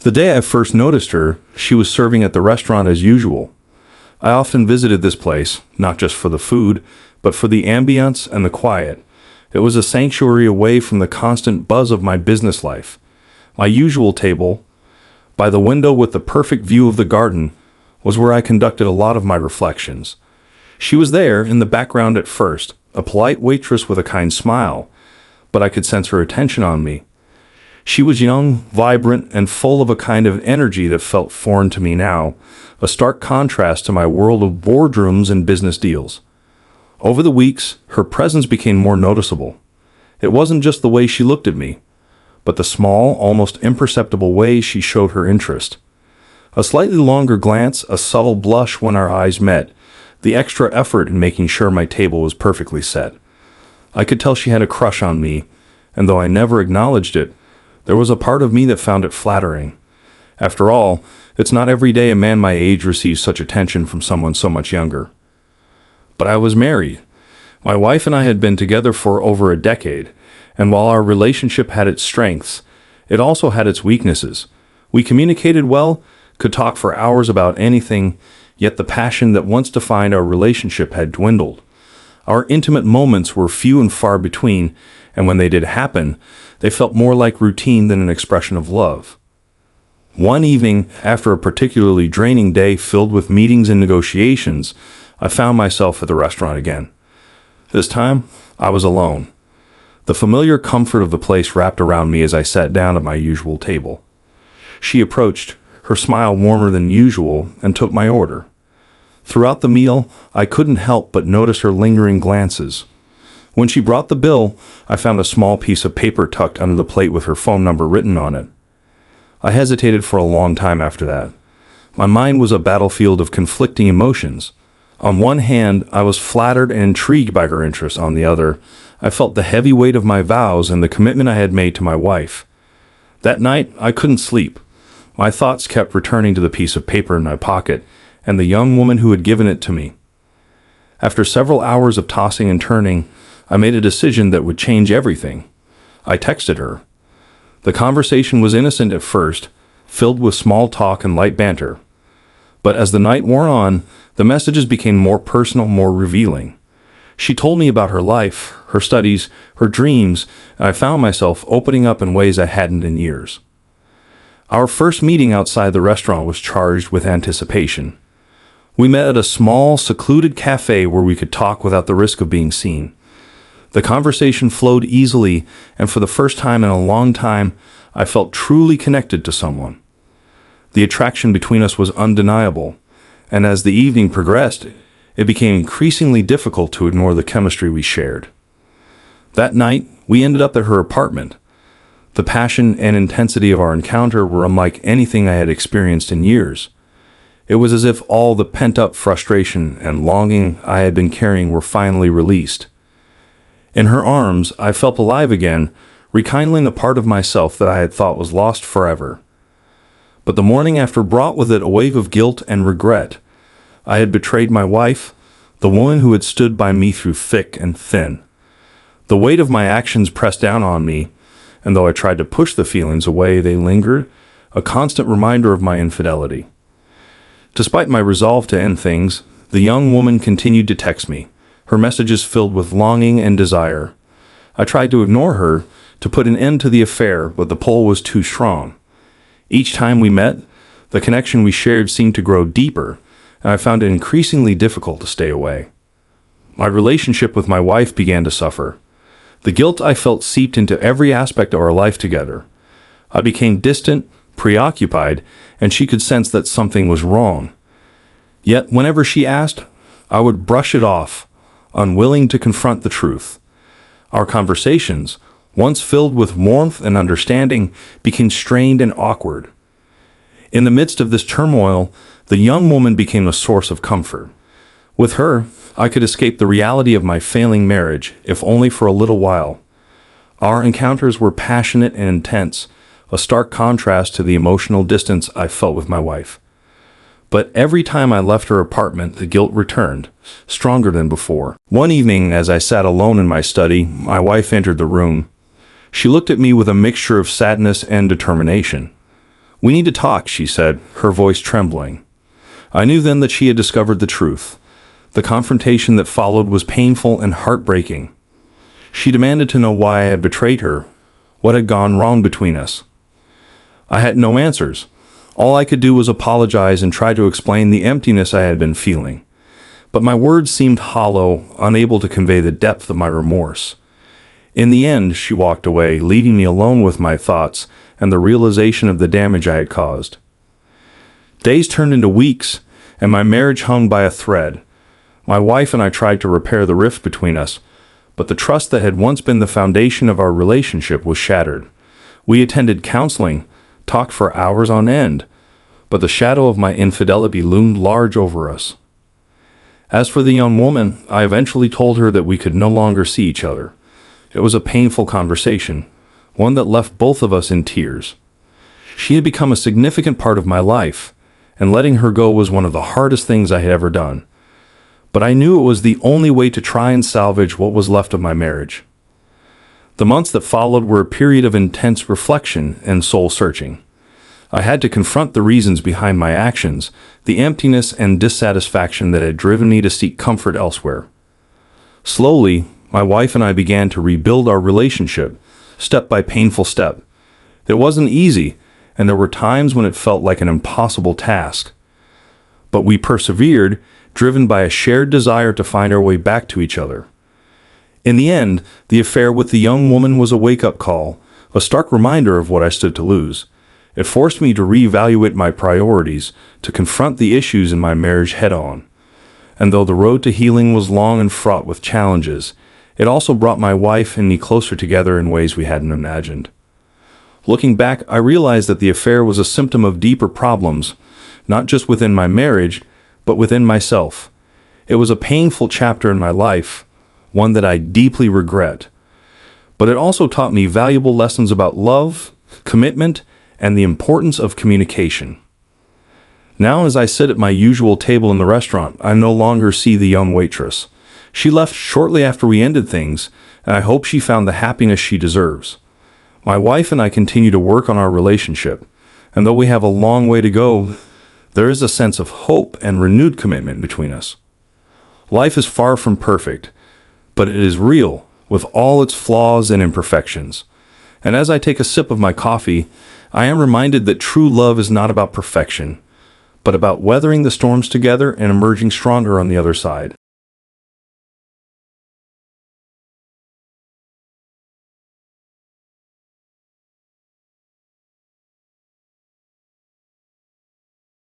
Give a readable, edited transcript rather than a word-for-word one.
The day I first noticed her, she was serving at the restaurant as usual. I often visited this place, not just for the food, but for the ambience and the quiet. It was a sanctuary away from the constant buzz of my business life. My usual table, by the window with the perfect view of the garden, was where I conducted a lot of my reflections. She was there in the background at first, a polite waitress with a kind smile, but I could sense her attention on me. She was young, vibrant, and full of a kind of energy that felt foreign to me now, a stark contrast to my world of boardrooms and business deals. Over the weeks, her presence became more noticeable. It wasn't just the way she looked at me, but the small, almost imperceptible way she showed her interest. A slightly longer glance, a subtle blush when our eyes met, the extra effort in making sure my table was perfectly set. I could tell she had a crush on me, and though I never acknowledged it, there was a part of me that found it flattering. After all, it's not every day a man my age receives such attention from someone so much younger. But I was married. My wife and I had been together for over a decade, and while our relationship had its strengths, it also had its weaknesses. We communicated well, could talk for hours about anything, yet the passion that once defined our relationship had dwindled. Our intimate moments were few and far between, and when they did happen, they felt more like routine than an expression of love. One evening, after a particularly draining day filled with meetings and negotiations, I found myself at the restaurant again. This time, I was alone. The familiar comfort of the place wrapped around me as I sat down at my usual table. She approached, her smile warmer than usual, and took my order. Throughout the meal, I couldn't help but notice her lingering glances. When she brought the bill, I found a small piece of paper tucked under the plate with her phone number written on it. I hesitated for a long time after that. My mind was a battlefield of conflicting emotions. On one hand, I was flattered and intrigued by her interest. On the other, I felt the heavy weight of my vows and the commitment I had made to my wife. That night, I couldn't sleep. My thoughts kept returning to the piece of paper in my pocket and the young woman who had given it to me. After several hours of tossing and turning, I made a decision that would change everything. I texted her. The conversation was innocent at first, filled with small talk and light banter. But as the night wore on, the messages became more personal, more revealing. She told me about her life, her studies, her dreams, and I found myself opening up in ways I hadn't in years. Our first meeting outside the restaurant was charged with anticipation. We met at a small, secluded cafe where we could talk without the risk of being seen. The conversation flowed easily, and for the first time in a long time, I felt truly connected to someone. The attraction between us was undeniable, and as the evening progressed, it became increasingly difficult to ignore the chemistry we shared. That night, we ended up at her apartment. The passion and intensity of our encounter were unlike anything I had experienced in years. It was as if all the pent-up frustration and longing I had been carrying were finally released. In her arms, I felt alive again, rekindling the part of myself that I had thought was lost forever. But the morning after brought with it a wave of guilt and regret. I had betrayed my wife, the woman who had stood by me through thick and thin. The weight of my actions pressed down on me, and though I tried to push the feelings away, they lingered, a constant reminder of my infidelity. Despite my resolve to end things, the young woman continued to text me, her messages filled with longing and desire. I tried to ignore her, to put an end to the affair, but the pull was too strong. Each time we met, the connection we shared seemed to grow deeper, and I found it increasingly difficult to stay away. My relationship with my wife began to suffer. The guilt I felt seeped into every aspect of our life together. I became distant, preoccupied, and she could sense that something was wrong. Yet, whenever she asked, I would brush it off, unwilling to confront the truth. Our conversations, once filled with warmth and understanding, became strained and awkward. In the midst of this turmoil, the young woman became a source of comfort. With her, I could escape the reality of my failing marriage, if only for a little while. Our encounters were passionate and intense, a stark contrast to the emotional distance I felt with my wife. But every time I left her apartment, the guilt returned, stronger than before. One evening, as I sat alone in my study, my wife entered the room. She looked at me with a mixture of sadness and determination. "We need to talk," she said, her voice trembling. I knew then that she had discovered the truth. The confrontation that followed was painful and heartbreaking. She demanded to know why I had betrayed her, what had gone wrong between us. I had no answers. All I could do was apologize and try to explain the emptiness I had been feeling. But my words seemed hollow, unable to convey the depth of my remorse. In the end, she walked away, leaving me alone with my thoughts and the realization of the damage I had caused. Days turned into weeks, and my marriage hung by a thread. My wife and I tried to repair the rift between us, but the trust that had once been the foundation of our relationship was shattered. We attended counseling, talked for hours on end, but the shadow of my infidelity loomed large over us. As for the young woman, I eventually told her that we could no longer see each other. It was a painful conversation, one that left both of us in tears. She had become a significant part of my life, and letting her go was one of the hardest things I had ever done. But I knew it was the only way to try and salvage what was left of my marriage. The months that followed were a period of intense reflection and soul-searching. I had to confront the reasons behind my actions, the emptiness and dissatisfaction that had driven me to seek comfort elsewhere. Slowly, my wife and I began to rebuild our relationship, step by painful step. It wasn't easy, and there were times when it felt like an impossible task. But we persevered, driven by a shared desire to find our way back to each other. In the end, the affair with the young woman was a wake-up call, a stark reminder of what I stood to lose. It forced me to reevaluate my priorities, to confront the issues in my marriage head-on. And though the road to healing was long and fraught with challenges, it also brought my wife and me closer together in ways we hadn't imagined. Looking back, I realized that the affair was a symptom of deeper problems, not just within my marriage, but within myself. It was a painful chapter in my life, one that I deeply regret. But it also taught me valuable lessons about love, commitment, and the importance of communication. Now, as I sit at my usual table in the restaurant, I no longer see the young waitress. She left shortly after we ended things, and I hope she found the happiness she deserves. My wife and I continue to work on our relationship, and though we have a long way to go, there is a sense of hope and renewed commitment between us. Life is far from perfect, but it is real, with all its flaws and imperfections. And as I take a sip of my coffee, I am reminded that true love is not about perfection, but about weathering the storms together and emerging stronger on the other side.